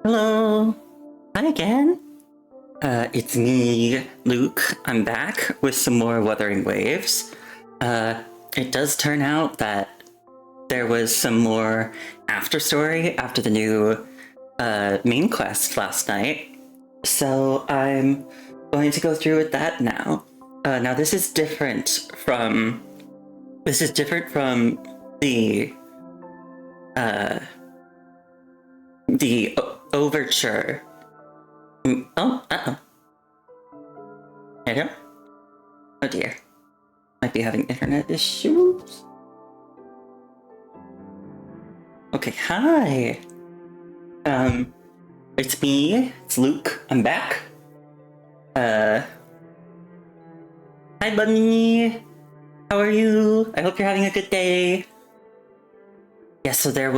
Hello. Hi again. It's me, Luke. I'm back with some more Wuthering Waves. It does turn out that there was some more Afterstory after the new main quest last night. So I'm going to go through with that now. Now this is different from the uh, overture. Oh, uh-oh. Hello? Oh dear. Might be having internet issues. Okay, hi. It's me. It's Luke. I'm back. Hi, Bunny. How are you? I hope you're having a good day. Yeah, so there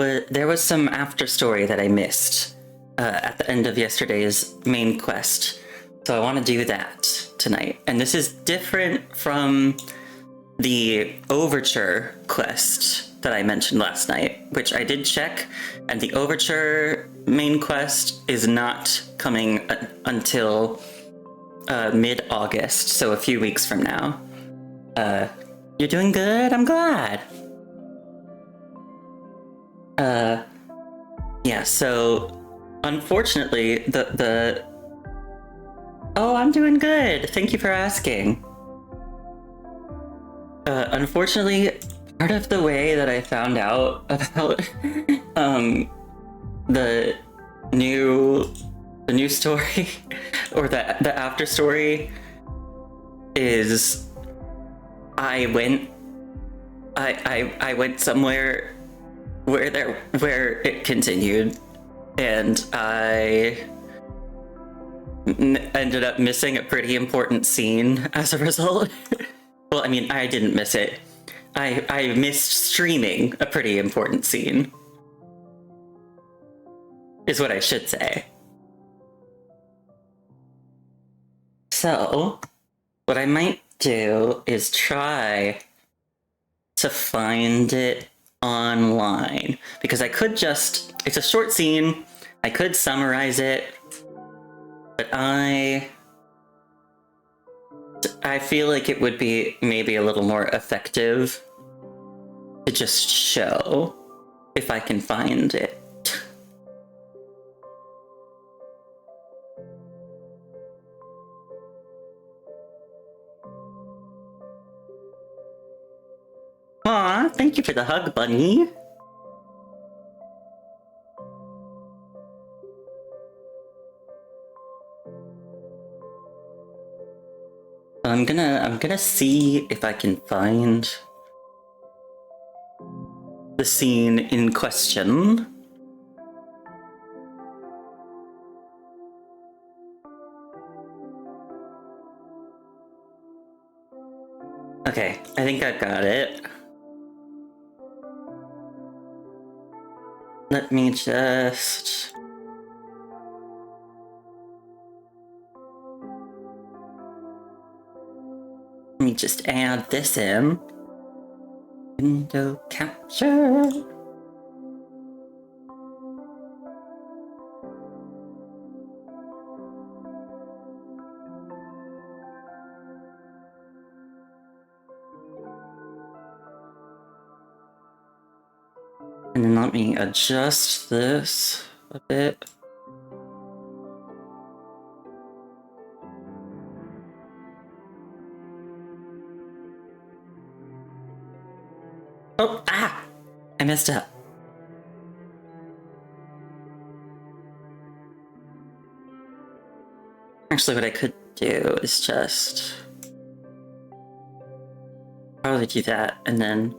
was some after story that I missed at the end of yesterday's main quest. So I want to do that tonight. And this is different from the overture quest that I mentioned last night, which I did check, and the overture main quest is not coming until mid-August, so a few weeks from now. You're doing good? I'm glad. Yeah, so unfortunately, Oh, I'm doing good. Thank you for asking. Unfortunately, part of the way that I found out about the new story or the after story is I went somewhere where it continued, and I ended up missing a pretty important scene as a result. Well, I mean, I didn't miss it. I missed streaming a pretty important scene, is what I should say. So, what I might do is try to find it online, because I could just, it's a short scene, I could summarize it, but I feel like it would be maybe a little more effective to just show if I can find it. Aw, thank you for the hug, Bunny. I'm gonna see if I can find the scene in question. Okay, I think I got it. Let me just... Let me just add this in. Window capture. And then let me adjust this a bit. Oh, I messed up. Actually, what I could do is just... probably do that, and then...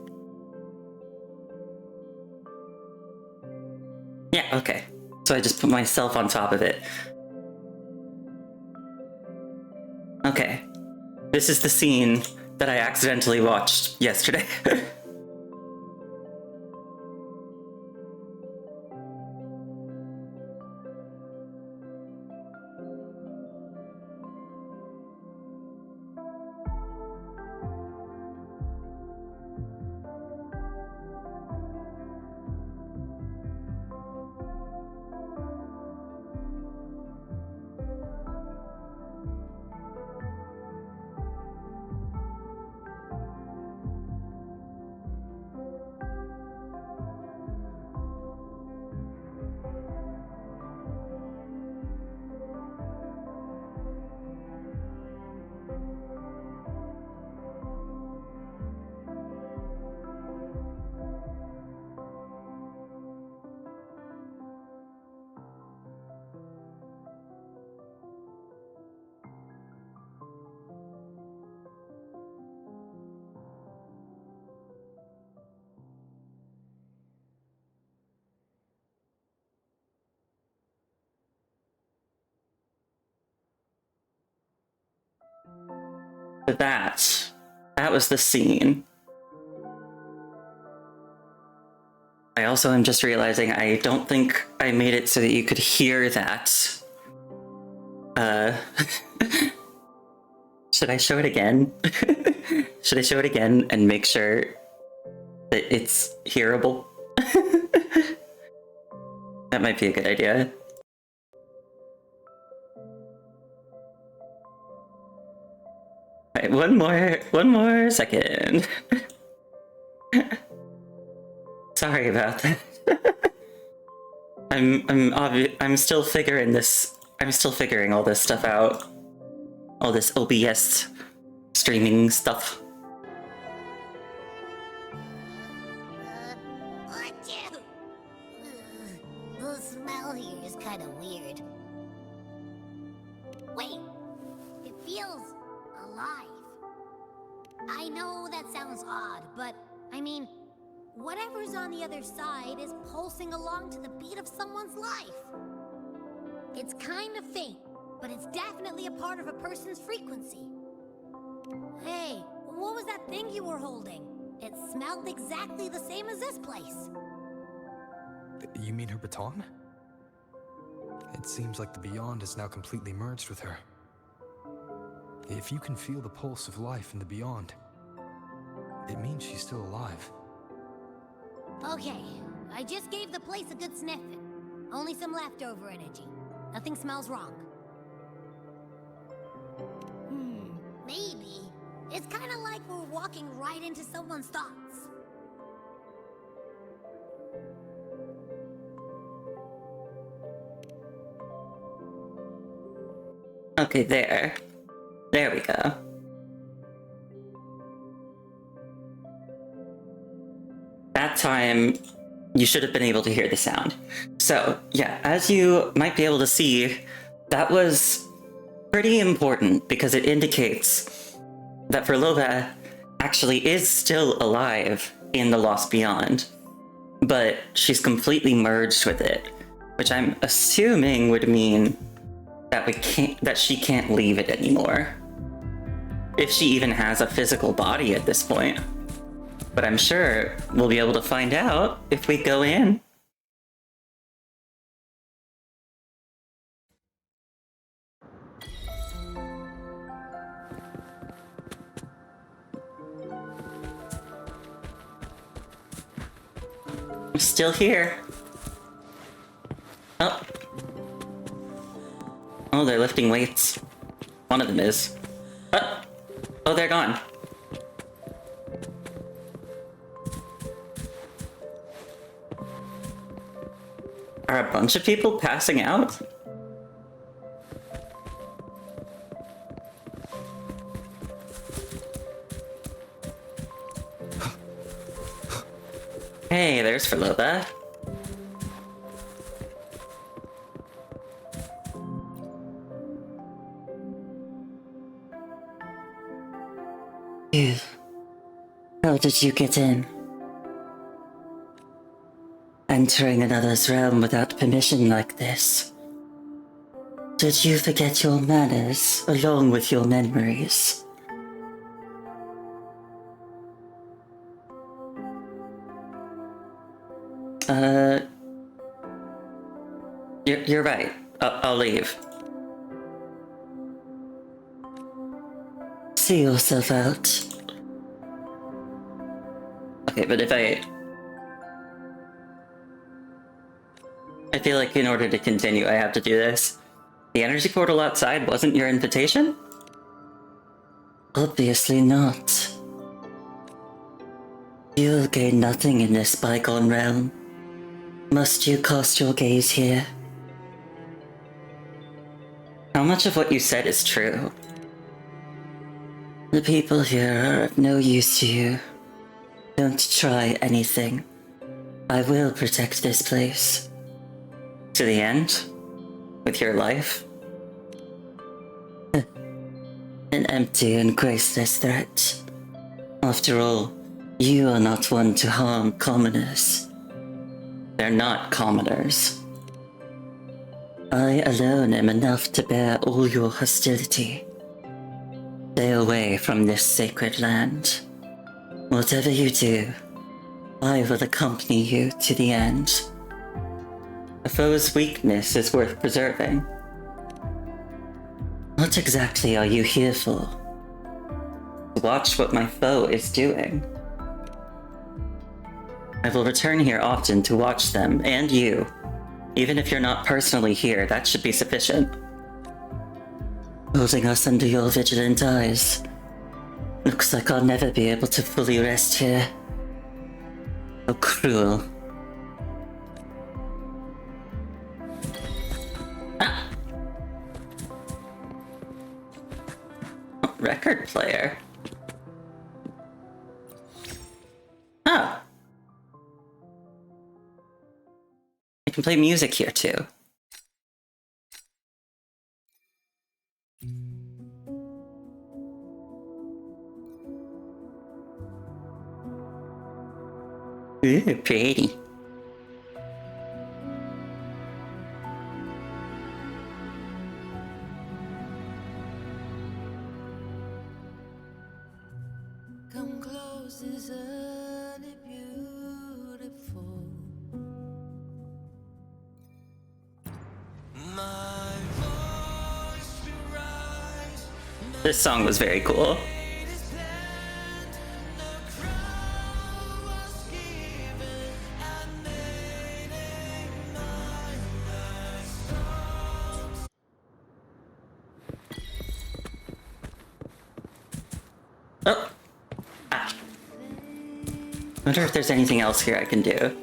Yeah, okay. So I just put myself on top of it. Okay. This is the scene that I accidentally watched yesterday. But that was the scene. I also am just realizing I don't think I made it so that you could hear that. Should I show it again? Should I show it again and make sure that it's hearable? That might be a good idea. Alright, one more second. Sorry about that. I'm still figuring this. I'm still figuring all this stuff out. All this OBS streaming stuff. The smell here is kind of weird. Wait, it feels alive. I know that sounds odd, but I mean, whatever's on the other side is pulsing along to the beat of someone's life. It's kind of faint, but it's definitely a part of a person's frequency. Hey, what was that thing you were holding? It smelled exactly the same as this place. You mean her baton? It seems like the Beyond is now completely merged with her. If you can feel the pulse of life in the Beyond, it means she's still alive. Okay, I just gave the place a good sniffing. Only some leftover energy. Nothing smells wrong. Maybe. It's kind of like we're walking right into someone's thoughts. Okay, there. There we go. That time, you should have been able to hear the sound. So, yeah, as you might be able to see, that was pretty important because it indicates that Verlova actually is still alive in the Lost Beyond, but she's completely merged with it, which I'm assuming would mean that she can't leave it anymore. If she even has a physical body at this point. But I'm sure we'll be able to find out if we go in. I'm still here. Oh. Oh, they're lifting weights. One of them is. Oh, they're gone. Are a bunch of people passing out? Hey, there's Verlova. How did you get in? Entering another's realm without permission like this. Did you forget your manners along with your memories? You're right. I'll leave. See yourself out. Okay, but if I feel like in order to continue, I have to do this. The energy portal outside wasn't your invitation? Obviously not. You'll gain nothing in this bygone realm. Must you cast your gaze here? How much of what you said is true? The people here are of no use to you. Don't try anything. I will protect this place. To the end? With your life? An empty and graceless threat. After all, you are not one to harm commoners. They're not commoners. I alone am enough to bear all your hostility. Stay away from this sacred land. Whatever you do, I will accompany you to the end. A foe's weakness is worth preserving. What exactly are you here for? To watch what my foe is doing. I will return here often to watch them, and you. Even if you're not personally here, that should be sufficient. Holding us under your vigilant eyes. Looks like I'll never be able to fully rest here. How cruel. Ah! Record player. Oh. I can play music here too. Ooh, pretty. Come close, isn't it beautiful? My voice will rise. This song was very cool. Oh! Ah. Wonder if there's anything else here I can do.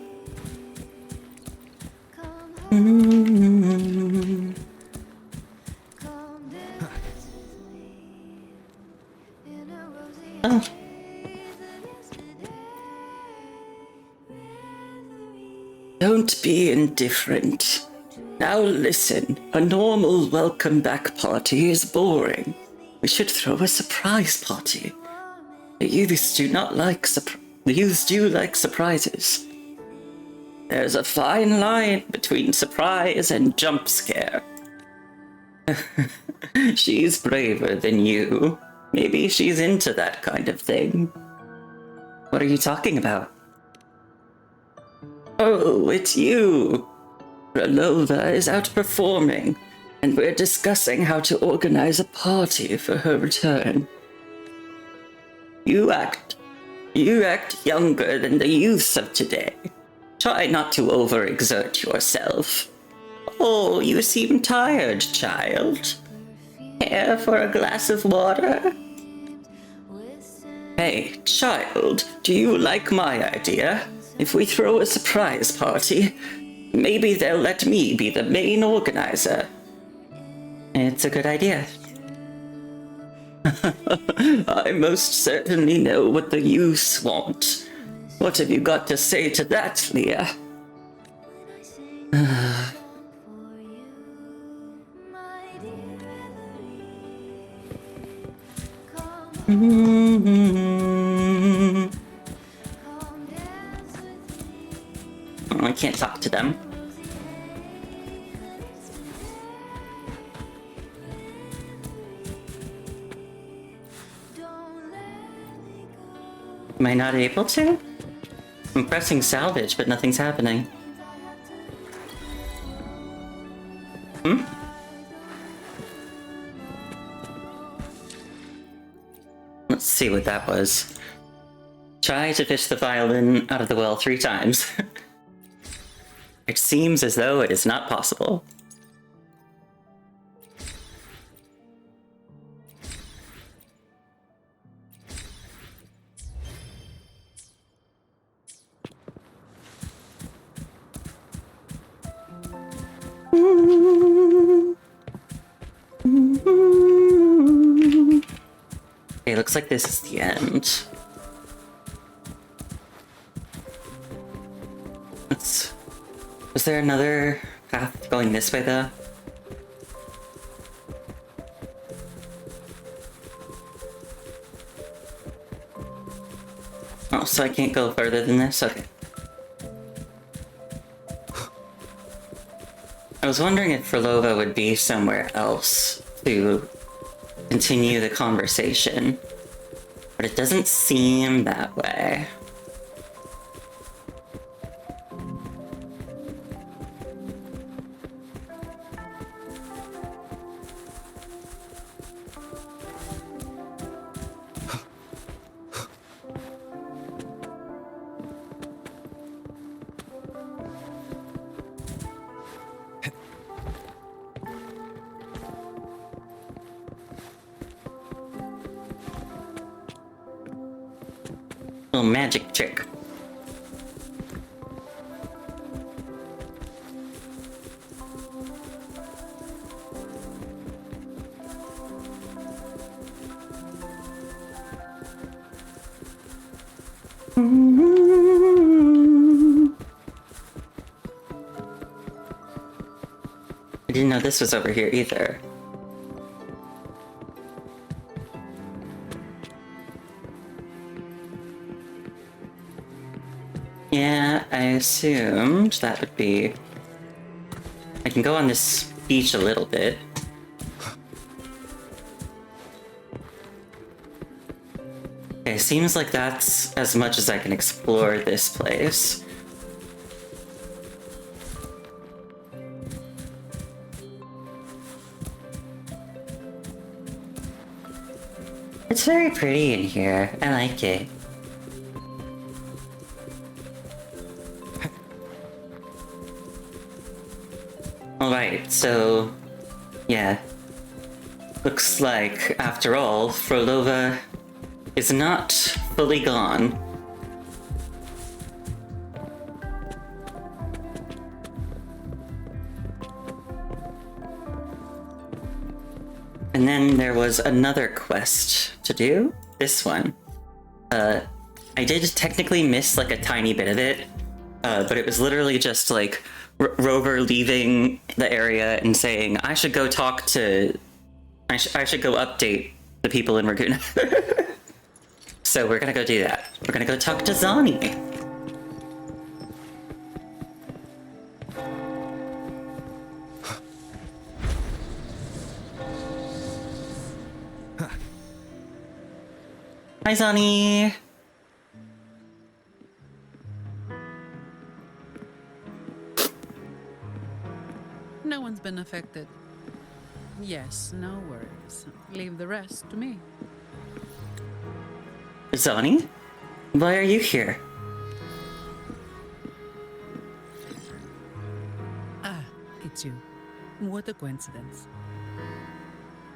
Oh. Don't be indifferent. Now listen, a normal welcome back party is boring. We should throw a surprise party. The youths do like surprises. There's a fine line between surprise and jump scare. She's braver than you. Maybe she's into that kind of thing. What are you talking about? Oh, it's you! Relova is outperforming, and we're discussing how to organize a party for her return. You act younger than the youths of today. Try not to overexert yourself. Oh, you seem tired, child. Care for a glass of water? Hey, child, do you like my idea? If we throw a surprise party, maybe they'll let me be the main organizer. It's a good idea. I most certainly know what the youths want. What have you got to say to that, Leah? I can't talk to them. Am I not able to? I'm pressing salvage, but nothing's happening. Let's see what that was. Try to fish the violin out of the well 3 times. It seems as though it is not possible. Okay, looks like this is the end. Was there another path going this way, though? Oh, so I can't go further than this? Okay. I was wondering if Relova would be somewhere else to continue the conversation. But it doesn't seem that way. Little magic trick. I didn't know this was over here either. Yeah, I assumed that would be... I can go on this beach a little bit. Okay, seems like that's as much as I can explore this place. It's very pretty in here. I like it. Alright, so... yeah. Looks like, after all, Frolova is not fully gone. And then there was another quest to do. This one. I did technically miss like a tiny bit of it, but it was literally just like Rover leaving the area and saying, I should go talk to... I should go update the people in Raguna. So we're gonna go do that. We're gonna go talk to Zani. Hi, Zani. No one's been affected. Yes, no worries. Leave the rest to me. Zani? Why are you here? Ah, it's you. What a coincidence.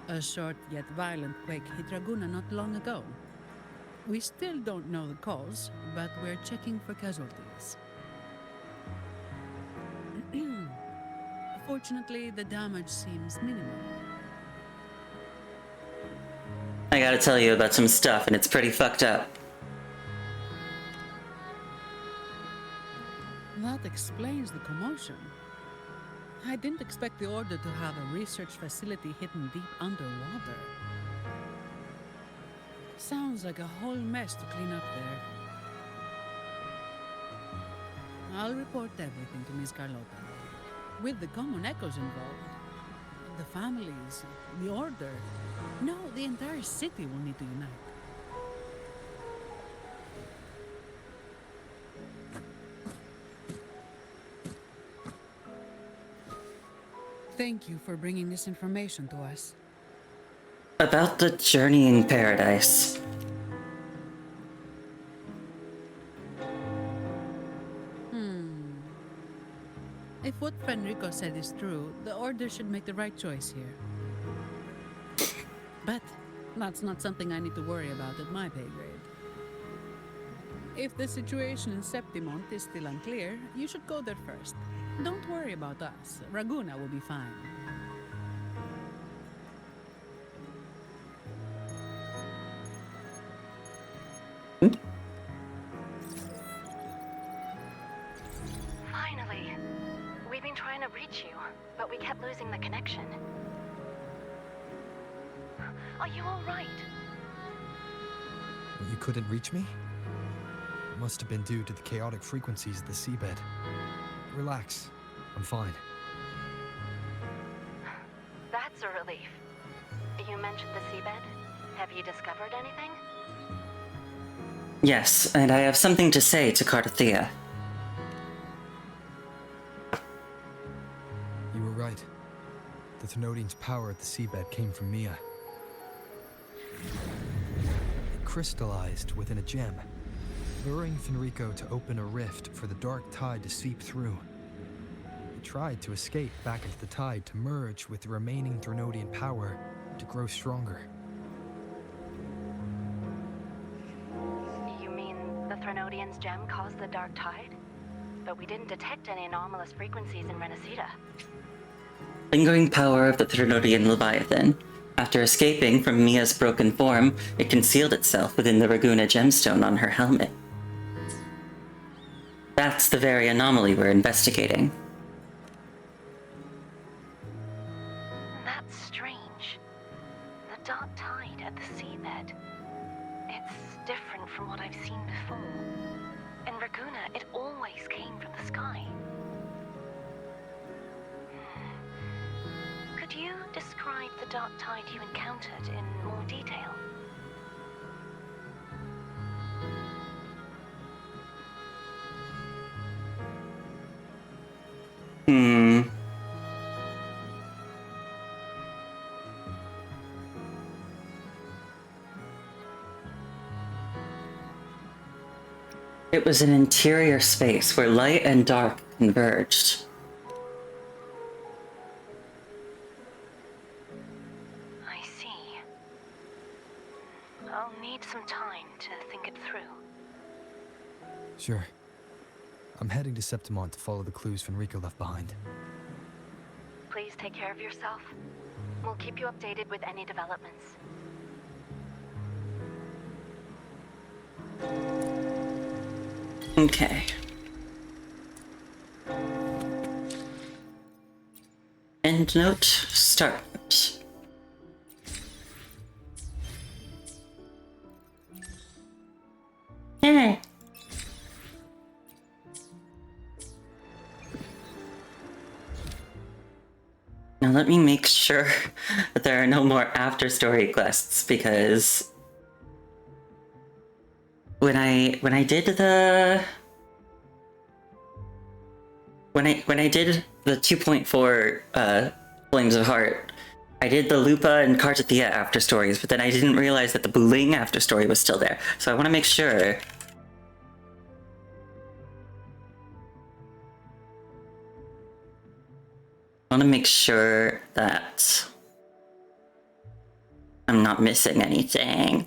A short yet violent quake hit Raguna not long ago. We still don't know the cause, but we're checking for casualties. Fortunately, the damage seems minimal. I gotta tell you about some stuff, and it's pretty fucked up. That explains the commotion. I didn't expect the Order to have a research facility hidden deep underwater. Sounds like a whole mess to clean up there. I'll report everything to Miss Carlotta. With the common echoes involved, the families, the Order, no, the entire city will need to unite. Thank you for bringing this information to us. About the journey in paradise. If what Fenrico said is true, the Order should make the right choice here. But that's not something I need to worry about at my pay grade. If the situation in Septimont is still unclear, you should go there first. Don't worry about us. Raguna will be fine. Finally. We've been trying to reach you, but we kept losing the connection. Are you all right? You couldn't reach me? It must have been due to the chaotic frequencies of the seabed. Relax. I'm fine. That's a relief. You mentioned the seabed. Have you discovered anything? Yes, and I have something to say to Carthea. You were right. The Thenodian's power at the seabed came from Mia. It crystallized within a gem, luring Fenrico to open a rift for the dark tide to seep through. It tried to escape back into the tide to merge with the remaining Thenodian power to grow stronger. You mean the Thenodian's gem caused the dark tide? But we didn't detect any anomalous frequencies in Renacida. Lingering power of the Thenodian Leviathan. After escaping from Mia's broken form, it concealed itself within the Raguna gemstone on her helmet. That's the very anomaly we're investigating. That's strange. The dark tide at the seabed. It's different from what I've seen before. In Raguna, it always came from the sky. Could you describe the dark tide you encountered in more detail? It was an interior space where light and dark converged. I see. I'll need some time to think it through. Sure. I'm heading to Septimont to follow the clues Fenrico left behind. Please take care of yourself. We'll keep you updated with any developments. Okay. Endnote, start. Yay! Now let me make sure that there are no more Afterstory quests, because when I did the 2.4 Flames of Heart, I did the Lupa and Cartathea Afterstories, but then I didn't realize that the Bling Afterstory was still there. So I want to make sure. I want to make sure that I'm not missing anything.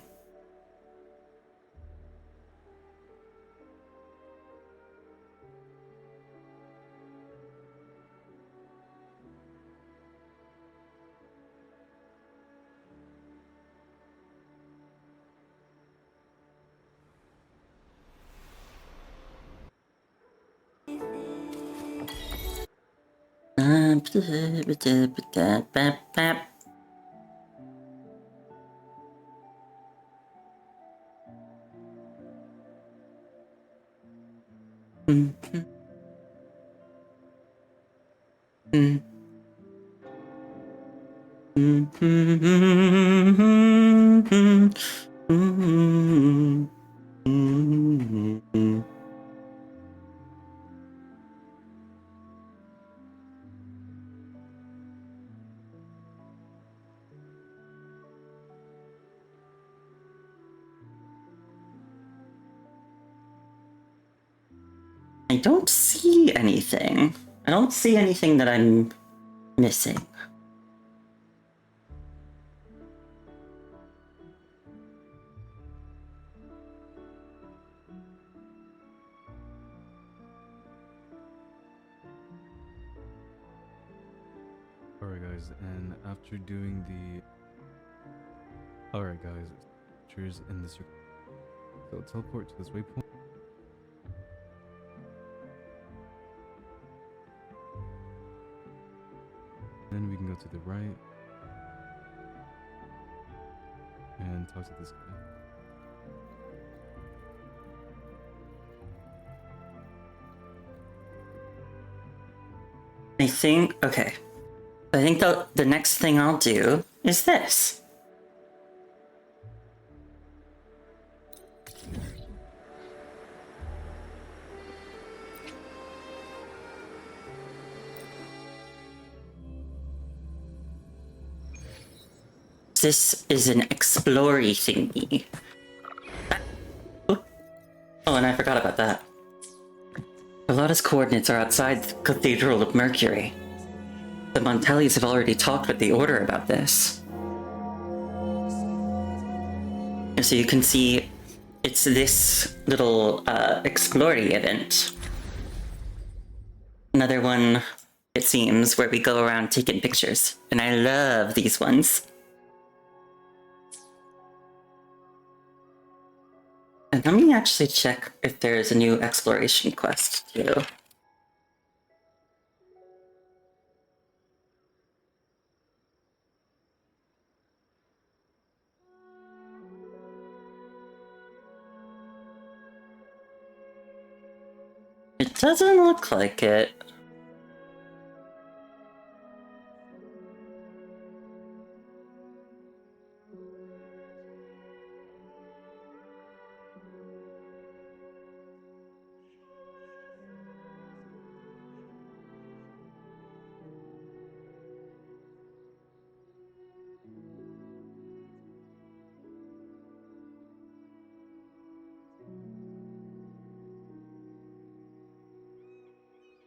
I don't see anything. I don't see anything that I'm missing. Alright guys, and after doing the... Alright guys, cheers in this... So teleport to this waypoint. Then we can go to the right. And talk to this guy. I think, okay. I think the next thing I'll do is this. this is an explory thingy. Oh, and I forgot about that. Carlotta's coordinates are outside the Cathedral of Mercury. The Montellis have already talked with the Order about this. And so you can see it's this little explory event. Another one, it seems, where we go around taking pictures. And I love these ones. And let me actually check if there's a new exploration quest, too. It doesn't look like it.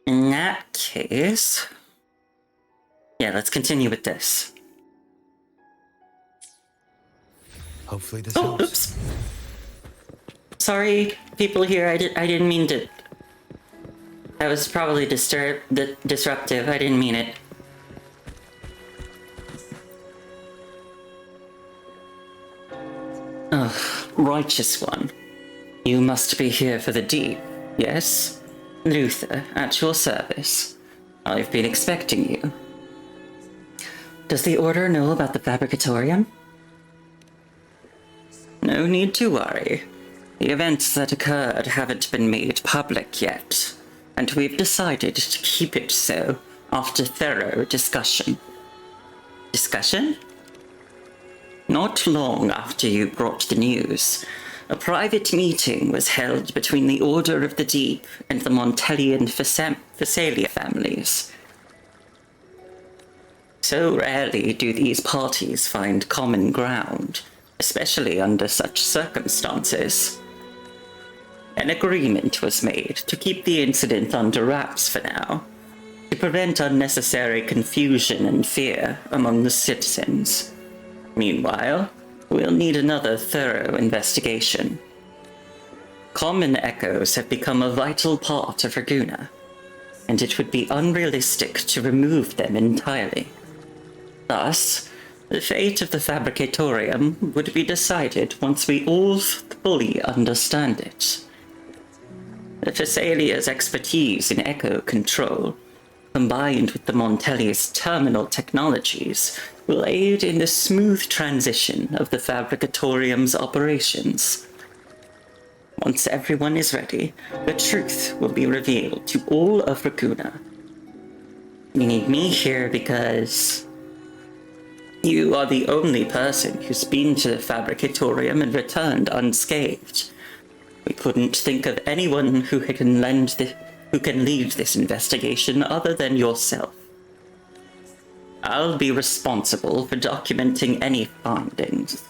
In that case... yeah, let's continue with this. Hopefully this Oh, helps. oops. Sorry, people here, I didn't mean to... that was probably disruptive, I didn't mean it. Oh, righteous one. You must be here for the deep, yes? Luther, at your service. I've been expecting you. Does the Order know about the Fabricatorium? No need to worry. The events that occurred haven't been made public yet, and we've decided to keep it so after thorough discussion. Discussion? Not long after you brought the news, a private meeting was held between the Order of the Deep and the Montelli and Phasalia families. So rarely do these parties find common ground, especially under such circumstances. An agreement was made to keep the incident under wraps for now, to prevent unnecessary confusion and fear among the citizens. Meanwhile, we'll need another thorough investigation. Common echoes have become a vital part of Raguna, and it would be unrealistic to remove them entirely. Thus, the fate of the Fabricatorium would be decided once we all fully understand it. The Thessalia's expertise in echo control, combined with the Montelli's terminal technologies, will aid in the smooth transition of the Fabricatorium's operations. Once everyone is ready, the truth will be revealed to all of Raguna. You need me here because you are the only person who's been to the Fabricatorium and returned unscathed. We couldn't think of anyone who can lead this investigation other than yourself. I'll be responsible for documenting any findings.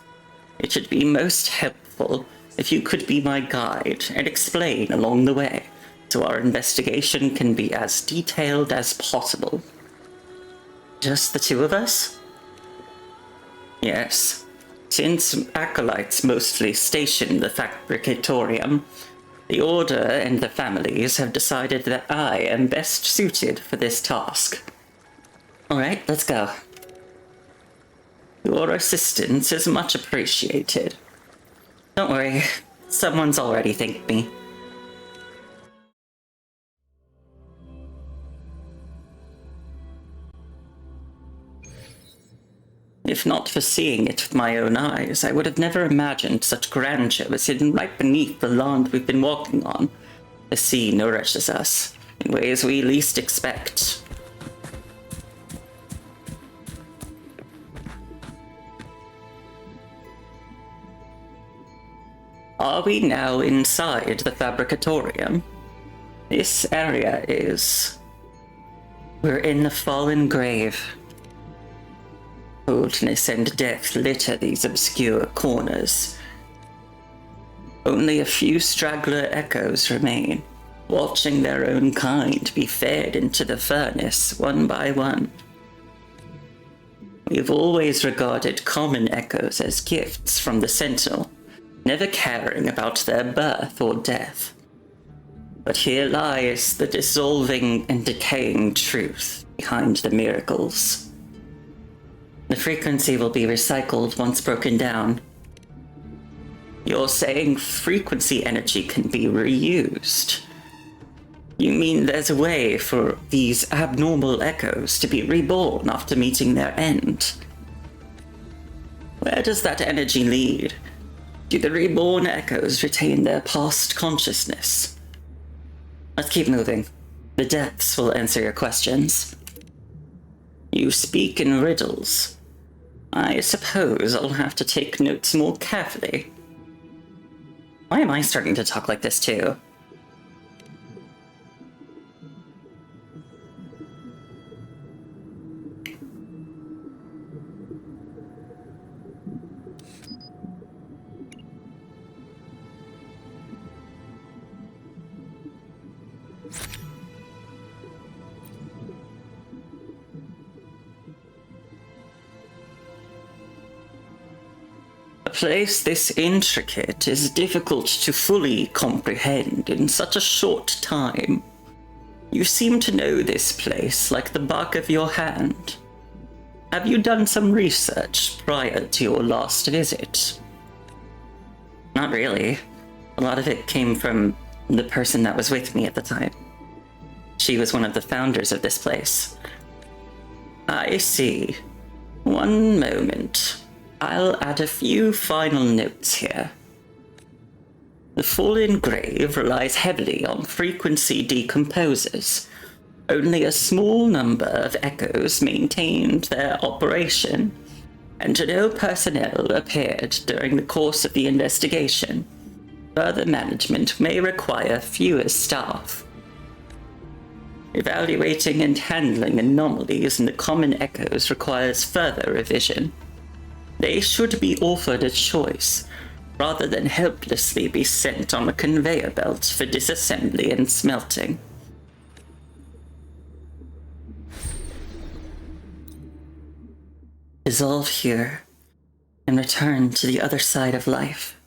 It should be most helpful if you could be my guide and explain along the way, so our investigation can be as detailed as possible. Just the two of us? Yes. Since acolytes mostly station the Fabricatorium, the Order and the families have decided that I am best suited for this task. Alright, let's go. Your assistance is much appreciated. Don't worry, someone's already thanked me. If not for seeing it with my own eyes, I would have never imagined such grandeur was hidden right beneath the land we've been walking on. The sea nourishes us in ways we least expect. Are we now inside the Fabricatorium? This area is... we're in the fallen grave. Coldness and death litter these obscure corners. Only a few straggler echoes remain, watching their own kind be fed into the furnace one by one. We've always regarded common echoes as gifts from the Sentinel, never caring about their birth or death. But here lies the dissolving and decaying truth behind the miracles. The frequency will be recycled once broken down. You're saying frequency energy can be reused? You mean there's a way for these abnormal echoes to be reborn after meeting their end? Where does that energy lead? Do the reborn echoes retain their past consciousness? Let's keep moving. The depths will answer your questions. You speak in riddles. I suppose I'll have to take notes more carefully. Why am I starting to talk like this too? A place this intricate is difficult to fully comprehend in such a short time. You seem to know this place like the back of your hand. Have you done some research prior to your last visit? Not really. A lot of it came from the person that was with me at the time. She was one of the founders of this place. I see. One moment. I'll add a few final notes here. The fallen grave relies heavily on frequency decomposers. Only a small number of echoes maintained their operation, and no personnel appeared during the course of the investigation. Further management may require fewer staff. Evaluating and handling anomalies in the common echoes requires further revision. They should be offered a choice, rather than helplessly be sent on a conveyor belt for disassembly and smelting. Dissolve here, and return to the other side of life,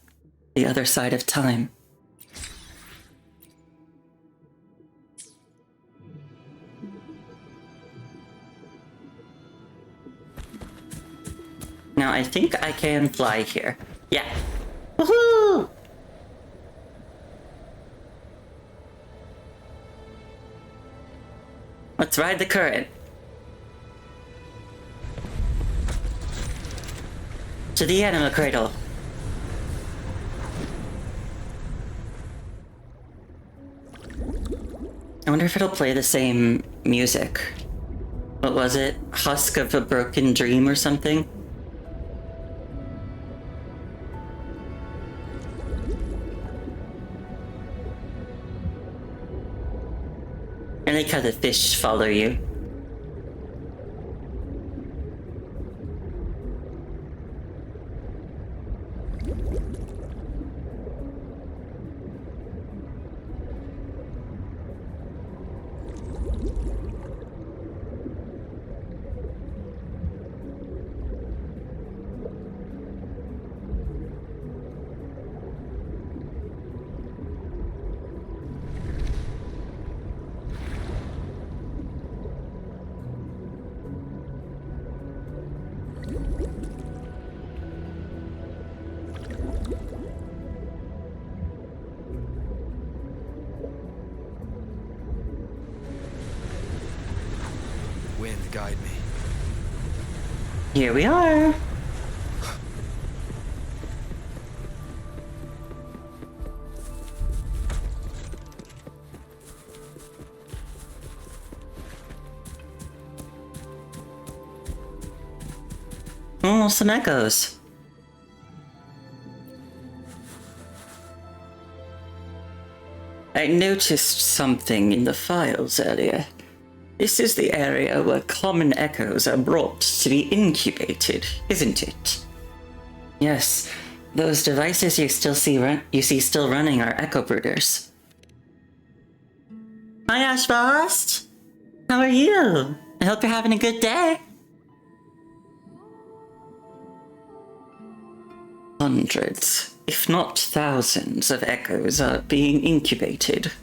the other side of time. Now, I think I can fly here. Yeah. Woohoo! Let's ride the current. To the animal cradle. I wonder if it'll play the same music. What was it? Husk of a Broken Dream or something? I like how the fish follow you. Wind, guide me. Here we are. Oh, some echoes. I noticed something in the files earlier. This is the area where common echoes are brought to be incubated, isn't it? Yes, those devices you see still running are echo brooders. Hi, Ashfrost! How are you? I hope you're having a good day. Hundreds, if not thousands, of echoes are being incubated.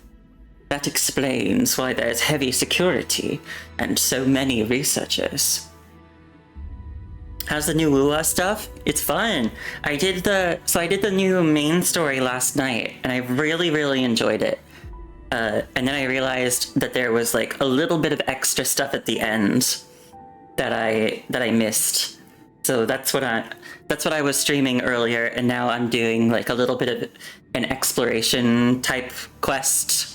That explains why there's heavy security and so many researchers. How's the new Wua stuff? It's fun. I did the new main story last night, and I really enjoyed it. And then I realized that there was like a little bit of extra stuff at the end that I missed. So that's what I was streaming earlier, and now I'm doing like a little bit of an exploration type quest.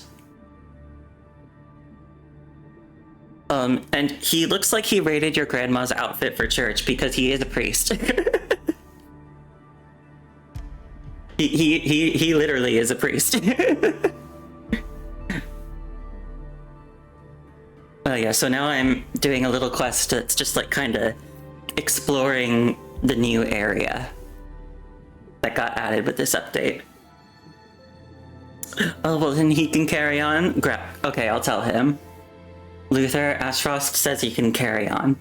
And he looks like he raided your grandma's outfit for church because he is a priest. he literally is a priest. Yeah, so now I'm doing a little quest that's just like kind of exploring the new area that got added with this update. Oh, well then he can carry on? Okay, I'll tell him. Luther, Ashfrost says he can carry on.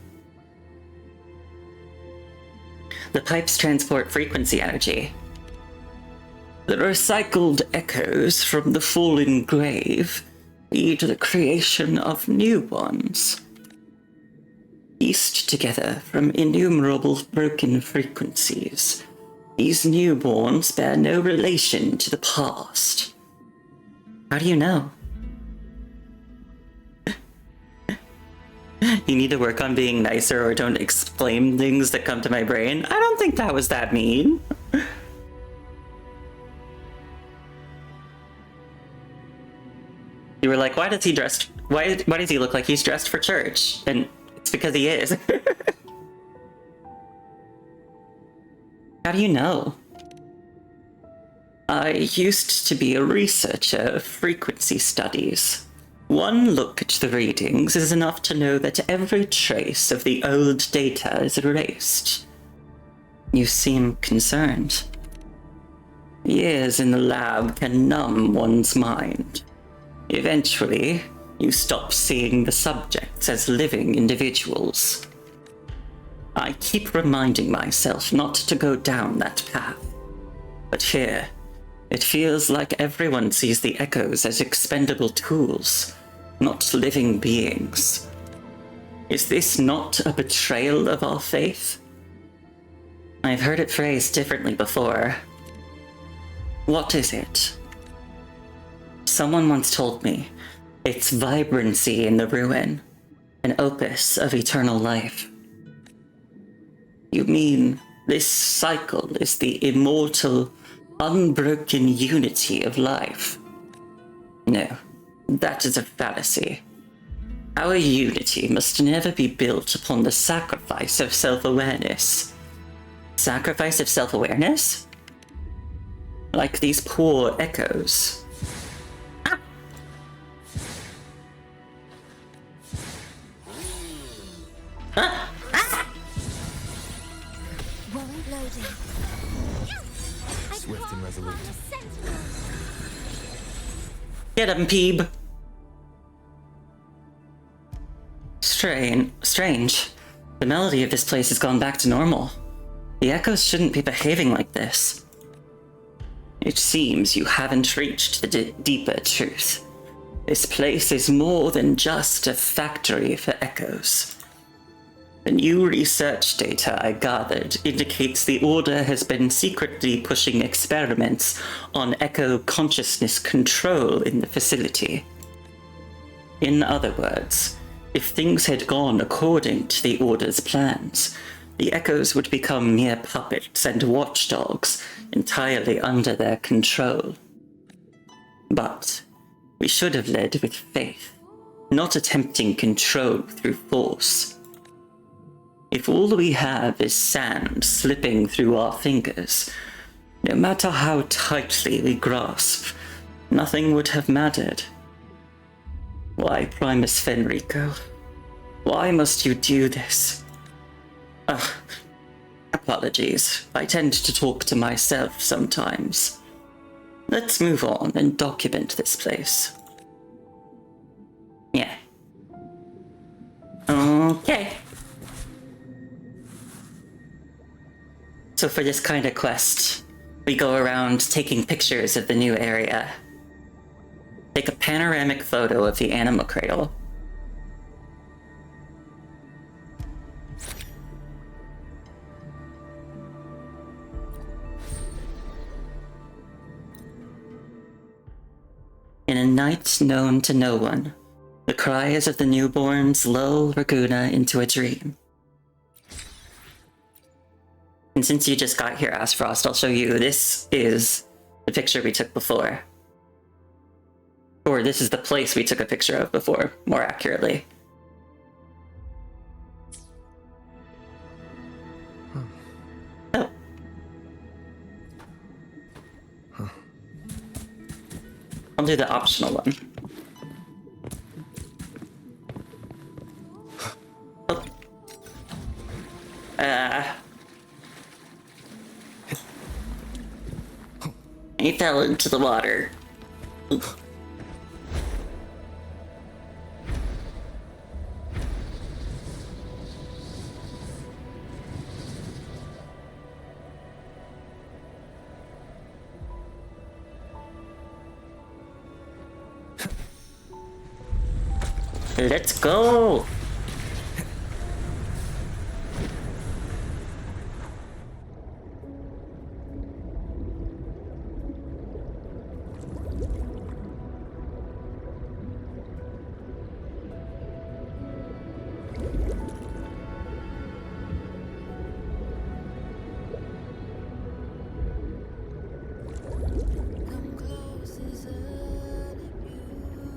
The pipes transport frequency energy. The recycled echoes from the fallen grave lead to the creation of new ones. Pieced together from innumerable broken frequencies, these newborns bear no relation to the past. How do you know? You need to work on being nicer or don't explain things that come to my brain. I don't think that was that mean. You were like, why does he look like he's dressed for church? And it's because he is. How do you know? I used to be a researcher of frequency studies. One look at the readings is enough to know that every trace of the old data is erased. You seem concerned. Years in the lab can numb one's mind. Eventually, you stop seeing the subjects as living individuals. I keep reminding myself not to go down that path. But here, it feels like everyone sees the echoes as expendable tools, not living beings. Is this not a betrayal of our faith? I've heard it phrased differently before. What is it? Someone once told me, it's vibrancy in the ruin, an opus of eternal life. You mean this cycle is the immortal, unbroken unity of life? No, that is a fallacy. Our unity must never be built upon the sacrifice of self-awareness. Sacrifice of self-awareness? Like these poor echoes. Won't load in. Swift and resolute. Get him, Peeb. Strange. The melody of this place has gone back to normal. The echoes shouldn't be behaving like this. It seems you haven't reached the deeper truth. This place is more than just a factory for echoes. The new research data I gathered indicates the Order has been secretly pushing experiments on echo consciousness control in the facility. In other words, if things had gone according to the Order's plans, the echoes would become mere puppets and watchdogs entirely under their control. But we should have led with faith, not attempting control through force. If all we have is sand slipping through our fingers, no matter how tightly we grasp, nothing would have mattered. Why Primus Fenrico? Why must you do this? Ugh. Apologies. I tend to talk to myself sometimes. Let's move on and document this place. Yeah. Okay. So for this kind of quest, we go around taking pictures of the new area. Take a panoramic photo of the animal cradle. In a night known to no one, the cries of the newborns lull Raguna into a dream. And since you just got here, Asfrost, I'll show you. This is the picture we took before. Or this is the place we took a picture of before, more accurately. Oh. I'll do the optional one. Oh. He fell into the water. Let's go! Come close, isn't it beautiful?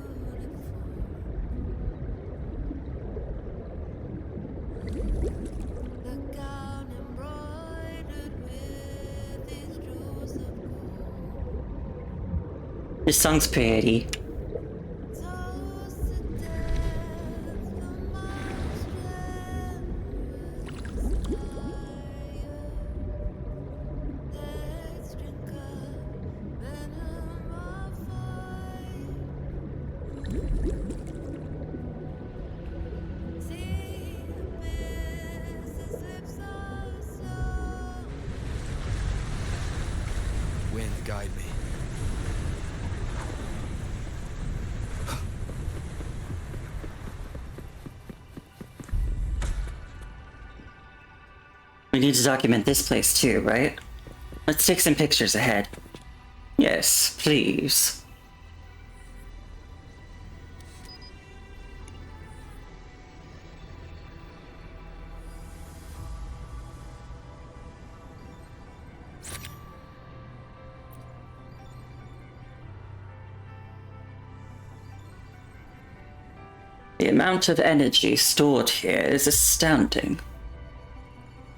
The gown embroidered with these jewels of gold. This song's pretty. Toast to death, the most generous fire. Let's drink up venom of fight. See abyss as lips of stone. Wind, guide me. We need to document this place too, right? Let's take some pictures ahead. Yes, please. The amount of energy stored here is astounding.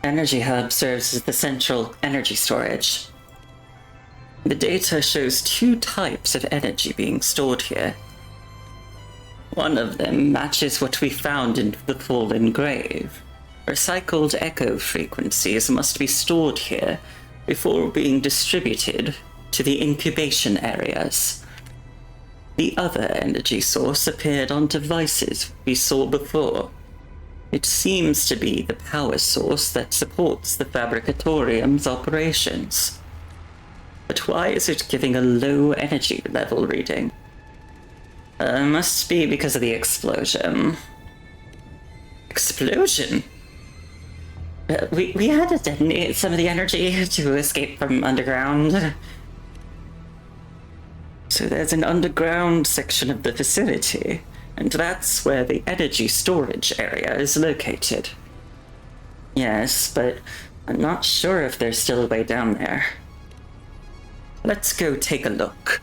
Energy Hub serves as the central energy storage. The data shows 2 types of energy being stored here. One of them matches what we found in the Fallen Grave. Recycled echo frequencies must be stored here before being distributed to the incubation areas. The other energy source appeared on devices we saw before. It seems to be the power source that supports the Fabricatorium's operations. But why is it giving a low energy level reading? Must be because of the explosion. Explosion? We had to detonate some of the energy to escape from underground. So there's an underground section of the facility, and that's where the energy storage area is located. Yes, but I'm not sure if there's still a way down there. Let's go take a look.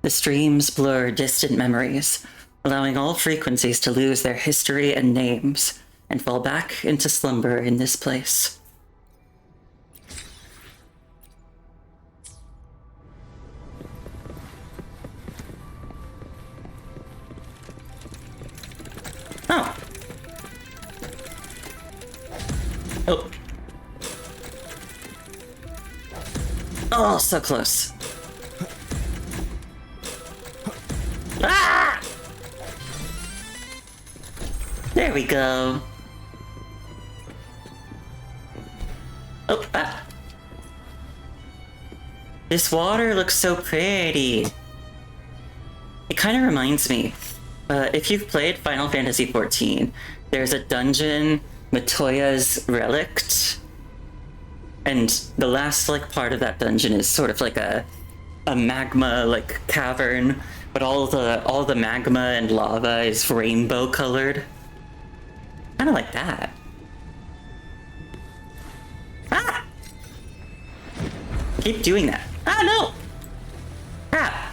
The streams blur distant memories, allowing all frequencies to lose their history and names, and fall back into slumber in this place. Oh. Oh, so close. Ah! There we go. Oh, ah. This water looks so pretty. It kind of reminds me, if you've played Final Fantasy XIV, there's a dungeon, Matoya's Relict, and the last part of that dungeon is sort of like a magma cavern, but all the magma and lava is rainbow colored. Kind of like that. Ah! Keep doing that. Ah, no! Ah!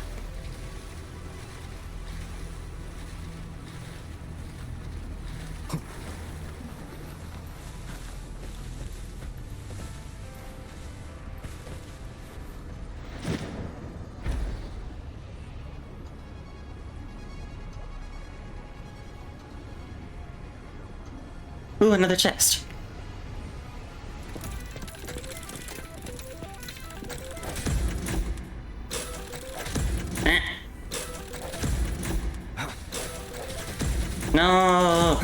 Ooh, another chest. Eh. No!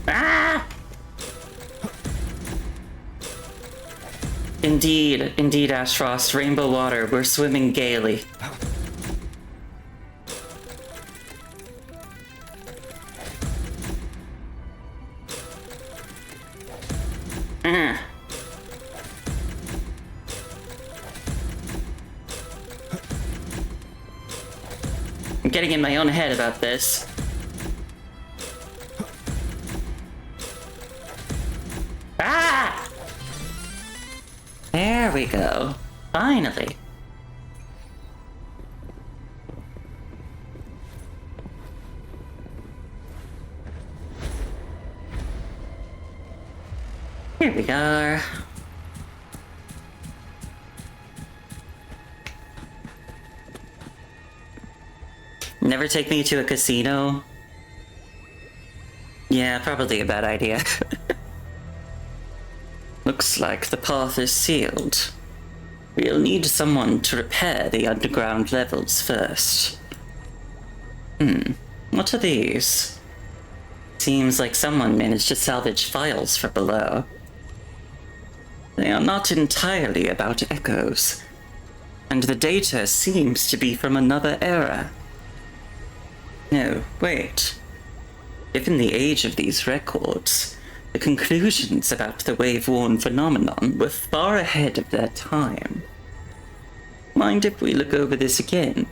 Ah! Indeed, Ashfrost, rainbow water, we're swimming gaily. I'm getting in my own head about this. Ah! There we go. Finally. Here we are. Never take me to a casino. Yeah, probably a bad idea. Looks like the path is sealed. We'll need someone to repair the underground levels first. What are these? Seems like someone managed to salvage files from below. They are not entirely about echoes, and the data seems to be from another era. No, wait. Given the age of these records, the conclusions about the wave-worn phenomenon were far ahead of their time. Mind if we look over this again?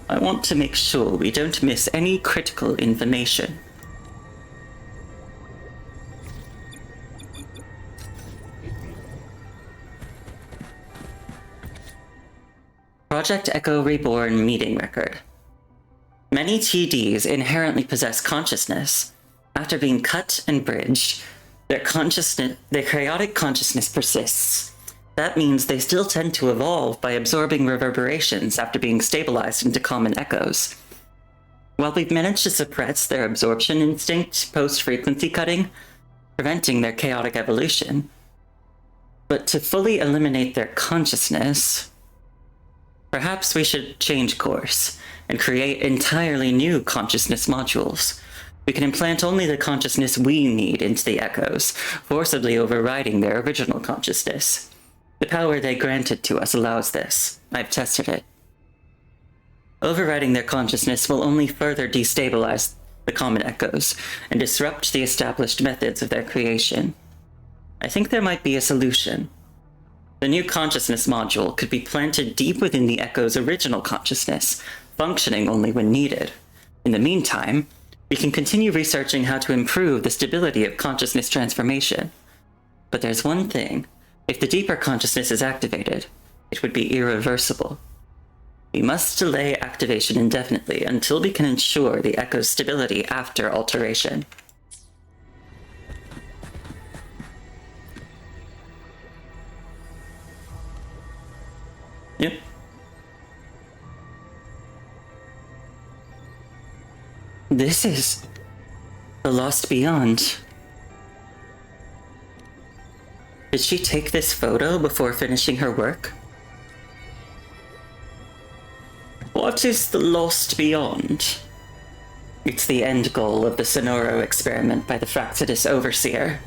I want to make sure we don't miss any critical information. Project Echo Reborn meeting record. Many TDs inherently possess consciousness. After being cut and bridged, their chaotic consciousness persists. That means they still tend to evolve by absorbing reverberations after being stabilized into common echoes. While we've managed to suppress their absorption instinct post-frequency cutting, preventing their chaotic evolution, but to fully eliminate their consciousness, perhaps we should change course and create entirely new consciousness modules. We can implant only the consciousness we need into the echoes, forcibly overriding their original consciousness. The power they granted to us allows this. I've tested it. Overriding their consciousness will only further destabilize the common echoes and disrupt the established methods of their creation. I think there might be a solution. The new consciousness module could be planted deep within the echo's original consciousness, functioning only when needed. In the meantime, we can continue researching how to improve the stability of consciousness transformation. But there's one thing. If the deeper consciousness is activated, it would be irreversible. We must delay activation indefinitely until we can ensure the echo's stability after alteration. Yep. This is the Lost Beyond. Did she take this photo before finishing her work? What is the Lost Beyond? It's the end goal of the Sonoro experiment by the Fractidus Overseer.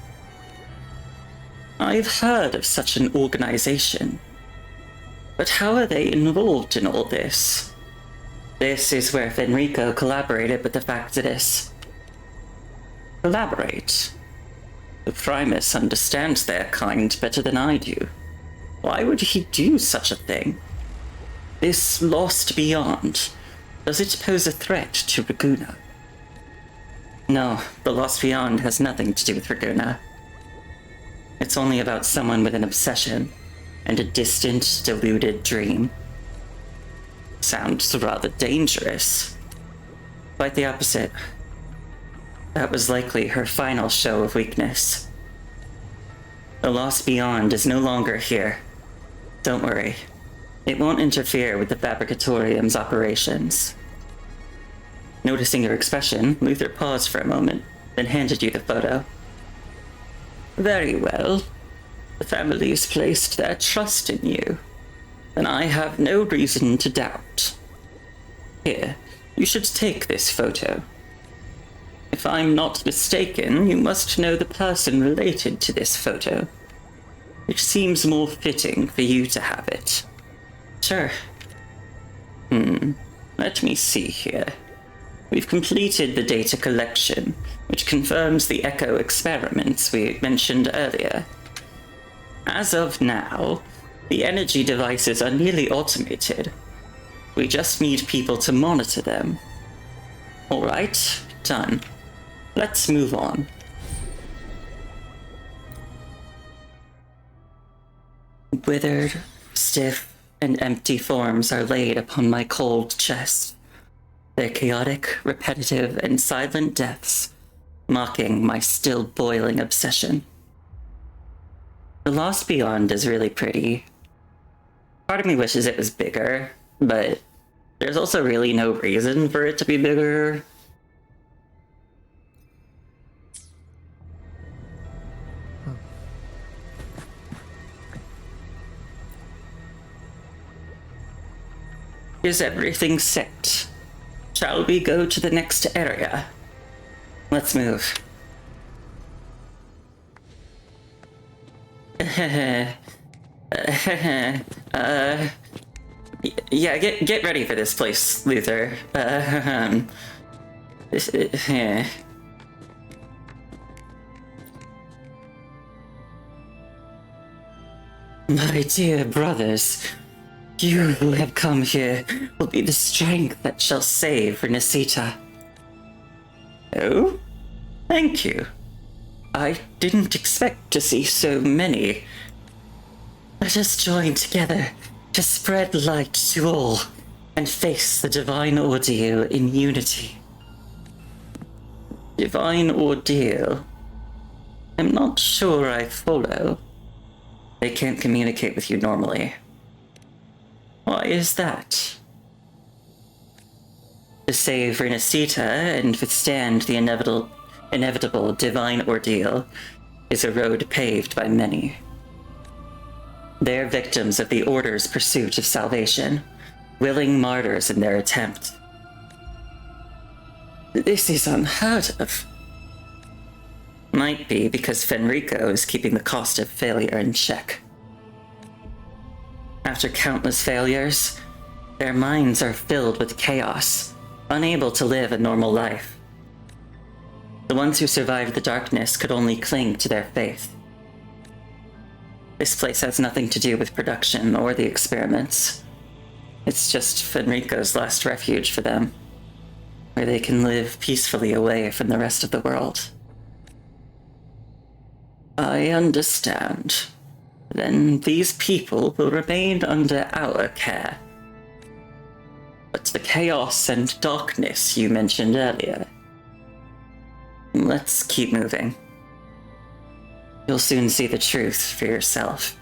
I've heard of such an organization. But how are they involved in all this? This is where Fenrico collaborated with the Fractidus. Collaborate? The Primus understands their kind better than I do. Why would he do such a thing? This Lost Beyond, does it pose a threat to Raguna? No, the Lost Beyond has nothing to do with Raguna. It's only about someone with an obsession and a distant, deluded dream. Sounds rather dangerous. Quite the opposite. That was likely her final show of weakness. The Lost Beyond is no longer here. Don't worry. It won't interfere with the Fabricatorium's operations. Noticing your expression, Luther paused for a moment, then handed you the photo. Very well. The family's placed their trust in you, and I have no reason to doubt. Here, you should take this photo. If I'm not mistaken, you must know the person related to this photo. It seems more fitting for you to have it. Sure. Let me see here. We've completed the data collection, which confirms the echo experiments we mentioned earlier. As of now, the energy devices are nearly automated. We just need people to monitor them. All right, done. Let's move on. Withered, stiff, and empty forms are laid upon my cold chest. Their chaotic, repetitive, and silent deaths, mocking my still boiling obsession. The Lost Beyond is really pretty. Part of me wishes it was bigger, but there's also really no reason for it to be bigger. Is everything set? Shall we go to the next area? Let's move. Yeah, get ready for this place, Luther. My dear brothers, you who have come here will be the strength that shall save Renesita. Oh? Thank you. I didn't expect to see so many. Let us join together to spread light to all and face the divine ordeal in unity. Divine ordeal? I'm not sure I follow. They can't communicate with you normally. Why is that? To save Renesita and withstand the inevitable divine ordeal is a road paved by many. They're victims of the Order's pursuit of salvation, willing martyrs in their attempt. This is unheard of. Might be because Fenrico is keeping the cost of failure in check. After countless failures, their minds are filled with chaos, unable to live a normal life. The ones who survived the darkness could only cling to their faith. This place has nothing to do with production or the experiments. It's just Fenrico's last refuge for them, where they can live peacefully away from the rest of the world. I understand. Then these people will remain under our care. But the chaos and darkness you mentioned earlier. Let's keep moving. You'll soon see the truth for yourself.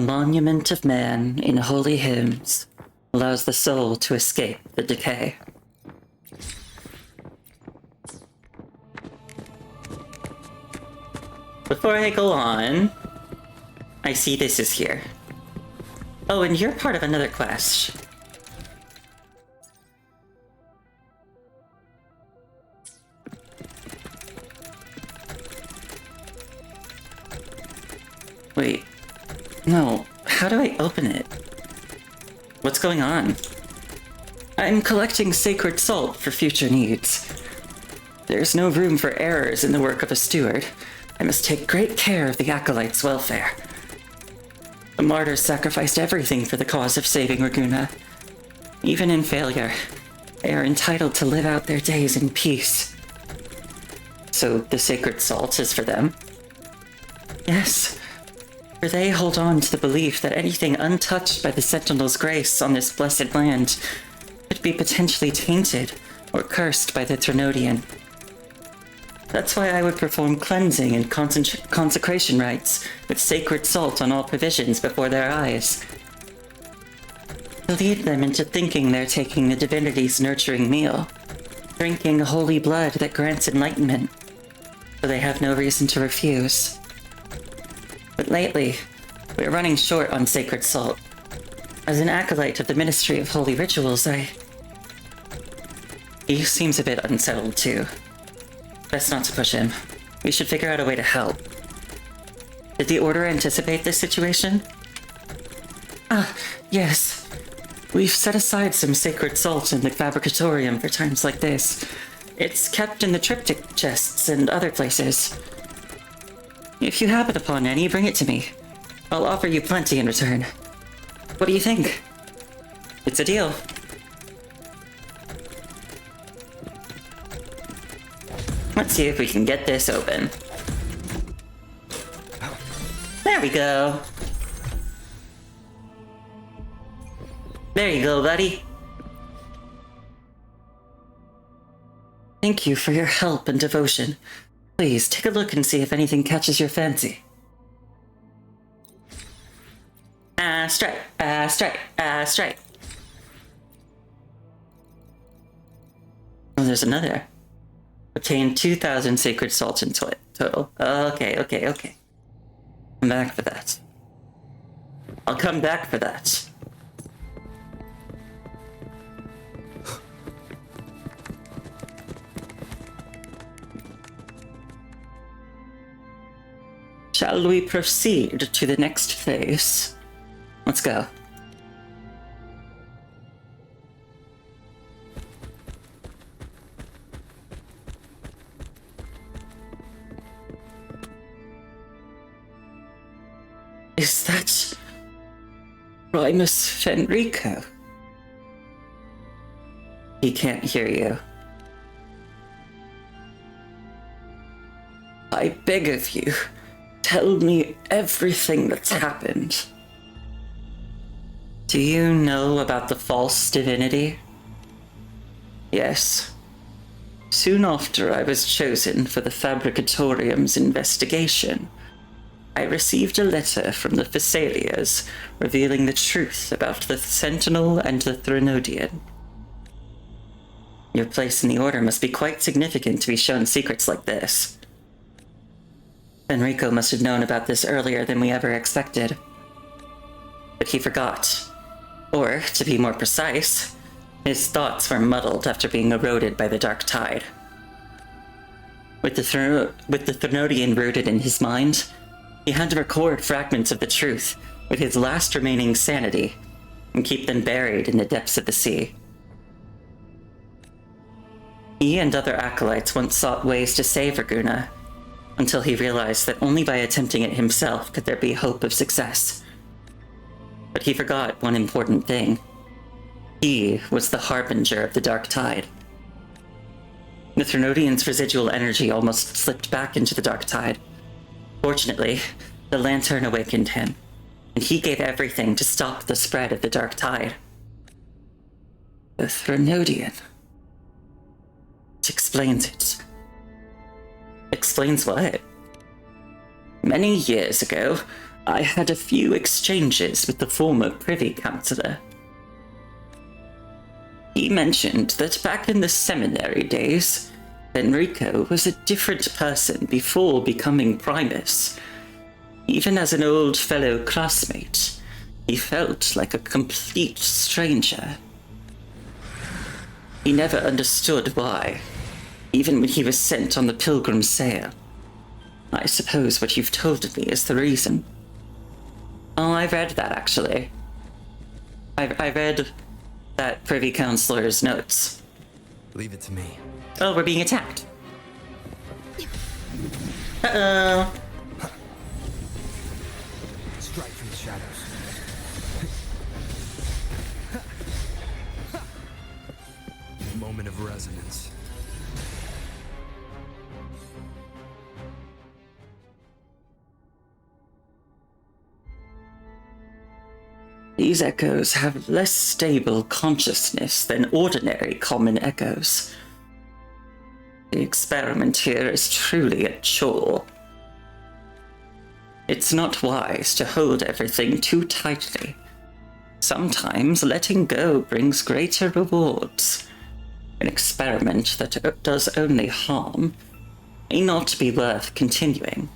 monument of man in holy hymns allows the soul to escape the decay. Before I go on, I see this is here. Oh, and you're part of another quest. Wait. No, how do I open it? What's going on? I'm collecting sacred salt for future needs. There's no room for errors in the work of a steward. I must take great care of the acolytes' welfare. The martyrs sacrificed everything for the cause of saving Raguna. Even in failure, they are entitled to live out their days in peace. So the sacred salt is for them? Yes, for they hold on to the belief that anything untouched by the Sentinel's grace on this blessed land could be potentially tainted or cursed by the Trinodian. That's why I would perform cleansing and consecration rites with sacred salt on all provisions before their eyes. To lead them into thinking they're taking the divinity's nurturing meal, drinking holy blood that grants enlightenment, so they have no reason to refuse. But lately, we're running short on sacred salt. As an acolyte of the Ministry of Holy Rituals, He seems a bit unsettled too. Best not to push him. We should figure out a way to help. Did the Order anticipate this situation? Yes. We've set aside some sacred salt in the Fabricatorium for times like this. It's kept in the triptych chests and other places. If you happen upon any, bring it to me. I'll offer you plenty in return. What do you think? It's a deal. Let's see if we can get this open. There we go. There you go, buddy. Thank you for your help and devotion. Please, take a look and see if anything catches your fancy. Strike. Strike. Oh, there's another. Obtain 2,000 sacred salt in total. Okay. Come back for that. I'll come back for that. Shall we proceed to the next phase? Let's go. Is that Primus Fenrico? He can't hear you. I beg of you, tell me everything that's happened. Do you know about the false divinity? Yes. Soon after I was chosen for the Fabricatorium's investigation, I received a letter from the Thessalias revealing the truth about the Sentinel and the Trinodian. Your place in the Order must be quite significant to be shown secrets like this. Enrico must have known about this earlier than we ever expected. But he forgot. Or, to be more precise, his thoughts were muddled after being eroded by the dark tide. With the Trinodian rooted in his mind, he had to record fragments of the truth with his last remaining sanity and keep them buried in the depths of the sea. He and other acolytes once sought ways to save Raguna, until he realized that only by attempting it himself could there be hope of success. But he forgot one important thing. He was the harbinger of the dark tide. The Trinodian's residual energy almost slipped back into the dark tide. Fortunately, the lantern awakened him, and he gave everything to stop the spread of the dark tide. The Trinodian. It explains it. Explains what? Many years ago, I had a few exchanges with the former Privy Councillor. He mentioned that back in the seminary days, Enrico was a different person before becoming Primus. Even as an old fellow classmate, he felt like a complete stranger. He never understood why, even when he was sent on the pilgrim sail. I suppose what you've told me is the reason. Oh, I read that, actually. I read that Privy Councillor's notes. Leave it to me. Oh, we're being attacked. Uh-oh. Strike from the shadows. Moment of resonance. These echoes have less stable consciousness than ordinary common echoes. The experiment here is truly a chore. It's not wise to hold everything too tightly. Sometimes letting go brings greater rewards. An experiment that does only harm may not be worth continuing.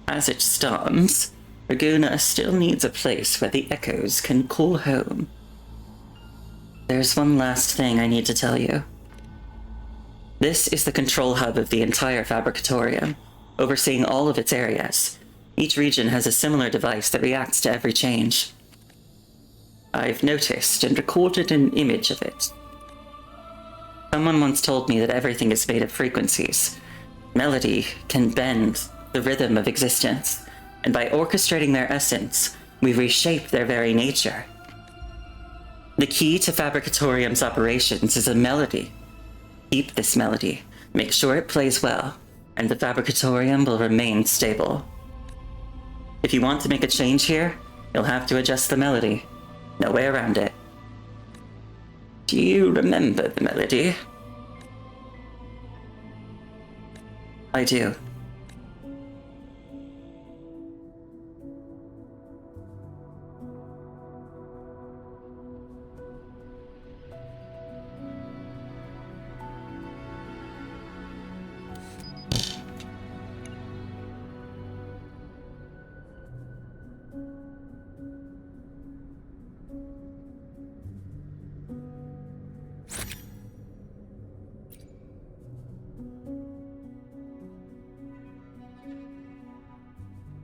As it stands, Laguna still needs a place where the echoes can call home. There's one last thing I need to tell you. This is the control hub of the entire Fabricatorium, overseeing all of its areas. Each region has a similar device that reacts to every change. I've noticed and recorded an image of it. Someone once told me that everything is made of frequencies. Melody can bend the rhythm of existence, and by orchestrating their essence, we reshape their very nature. The key to Fabricatorium's operations is a melody. Keep this melody, make sure it plays well, and the Fabricatorium will remain stable. If you want to make a change here, you'll have to adjust the melody. No way around it. Do you remember the melody? I do.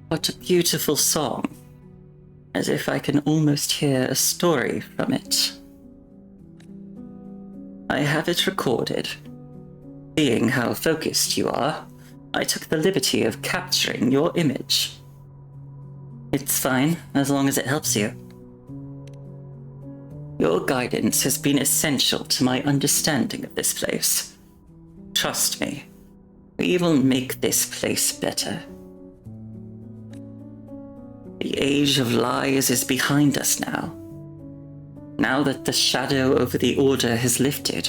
What a beautiful song. As if I can almost hear a story from it. I have it recorded. Seeing how focused you are, I took the liberty of capturing your image. It's fine, as long as it helps you. Your guidance has been essential to my understanding of this place. Trust me, we will make this place better. The age of lies is behind us now. Now that the shadow over the Order has lifted,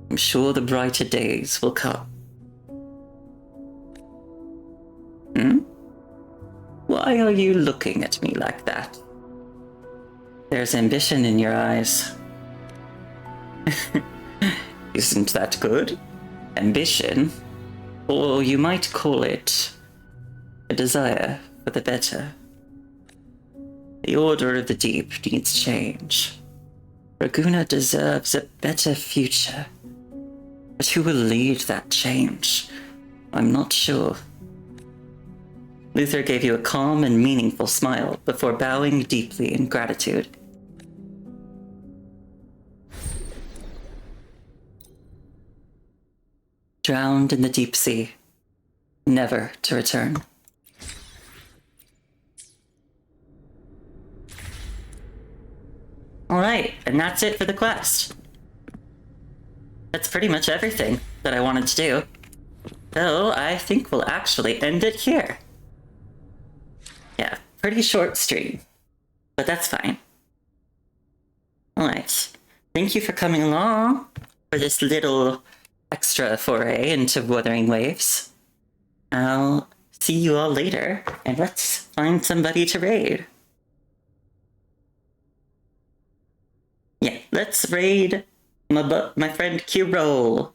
I'm sure the brighter days will come. Why are you looking at me like that? There's ambition in your eyes. Isn't that good? Ambition? Or you might call it a desire for the better. The Order of the Deep needs change. Raguna deserves a better future. But who will lead that change? I'm not sure. Luther gave you a calm and meaningful smile before bowing deeply in gratitude. Drowned in the deep sea, never to return. Alright, and that's it for the quest. That's pretty much everything that I wanted to do. So I think we'll actually end it here. Yeah, pretty short stream, but that's fine. Alright, thank you for coming along for this little extra foray into Wuthering Waves. I'll see you all later, and let's find somebody to raid. Yeah, let's raid my friend Kiro,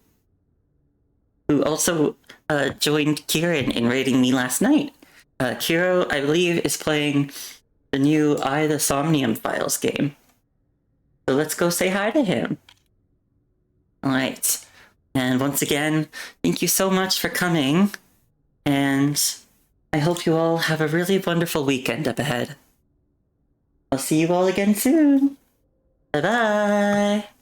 who also joined Kieran in raiding me last night. Kiro, I believe, is playing the new I, the Somnium Files game. So let's go say hi to him. Alright. And once again, thank you so much for coming. And I hope you all have a really wonderful weekend up ahead. I'll see you all again soon. Bye-bye.